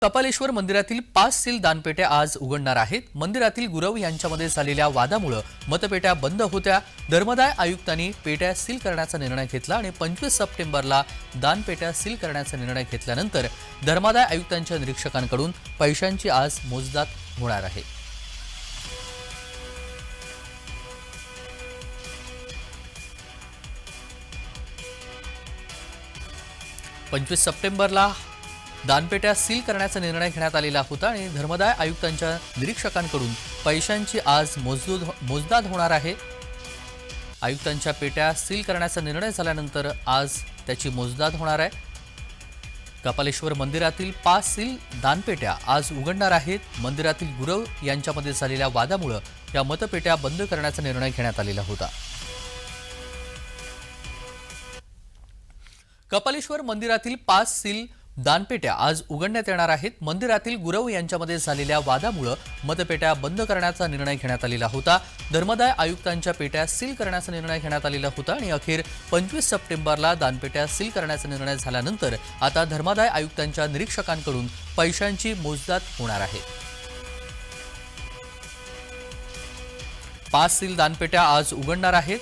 कपालेश्वर मंदिरातील 5 सील दानपेट्या आज उघडणार आहेत। मंदिरातील गुरव यांच्यामध्ये झालेल्या वादामुळे मतपेट्या बंद होत्या। धर्मदाय आयुक्तांनी पेट्या सील करण्याचा निर्णय घेतला आणि 25 सप्टेंबरला दानपेट्या सील करण्याचा निर्णय घेतल्यानंतर धर्मदाय आयुक्तांच्या निरीक्षकांकडून पैशांची आज मोजदाद होणार आहे। 25 सप्टेंबरला दानपेट्या सील करण्याचा निर्णय घेण्यात आलेला होता आणि धर्मदाय आयुक्तांच्या निरीक्षकांकडून पैशांची आज मोजदाद होणार आहे। आयुक्तांच्या पेट्या सील करण्याचा निर्णय झाल्यानंतर आज त्याची मोजदाद होणार आहे। कपालेश्वर मंदिरातील 5 सील दानपेट्या आज उघडणार आहेत। मंदिरातील गुरव यांच्यामध्ये झालेल्या वादामुळे या मतपेट्या बंद करण्याचा निर्णय घेण्यात आलेला होता। कपालेश्वर मंदिरातील 5 सील दानपेट्या आज उघडण्यात येणार आहेत। मंदिरातील गुरव यांच्यामध्ये झालेल्या वादामुळे मतपेट्या बंद करण्याचा निर्णय घेण्यात आलेला होता। धर्मदाय आयुक्तांच्या पेट्या सील करण्याचा निर्णय घेण्यात आलेला होता आणि अखेर 25 सप्टेंबरला दानपेट्या सील करण्याचा निर्णय झाल्यानंतर आता धर्मदाय आयुक्तांच्या निरीक्षकांकडून पैशांची मोजदाद होणार आहे। 5 सील दानपेट्या आज उघडणार आहेत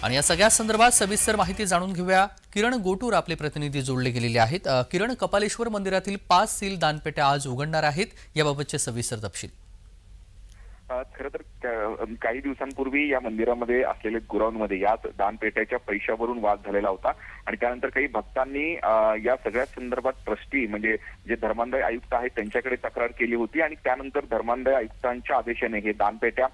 आणि या सगळ्या संदर्भात सविस्तर माहिती जाणून घेऊया। किरण गोटूर आपले प्रतिनिधी जोडले गेलेले आहेत। किरण, कपालेश्वर मंदिरातील 5 सील दानपेट्या आज उघडणार आहेत, याबाबतचे सविस्तर तपशील। खरं तर काही दिवसांपूर्वी या मंदिरामध्ये असलेल्या गुरांमध्ये या दानपेट्याच्या पैशावरून वाद झालेला होता आणि त्यानंतर काही भक्तांनी या सगळ्या संदर्भात ट्रस्टी म्हणजे जे धर्मादाय आयुक्त आहेत त्यांच्याकडे तक्रार केली होती आणि त्यानंतर धर्मादाय आयुक्तांच्या आदेशाने हे दानपेट्या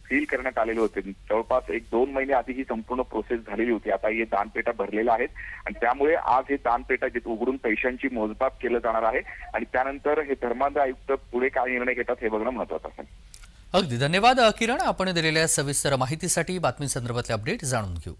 सील करण्यात आलेले होते। जवळपास 1-2 महिने आधी ही संपूर्ण प्रोसेस झालेली होती। आता हे दानपेट्या भरलेल्या आहेत आणि त्यामुळे आज हे दानपेट्या जे उघडून पैशांची मोजमाप केलं जाणार आहे आणि त्यानंतर हे धर्मादाय आयुक्त पुढे काय निर्णय घेतात हे बघणं महत्त्वाचं आहे। अगदी धन्यवाद किरण, आपण दिलेल्या सविस्तर माहितीसाठी। बातमी संदर्भातले अपडेट जाणून घेऊ।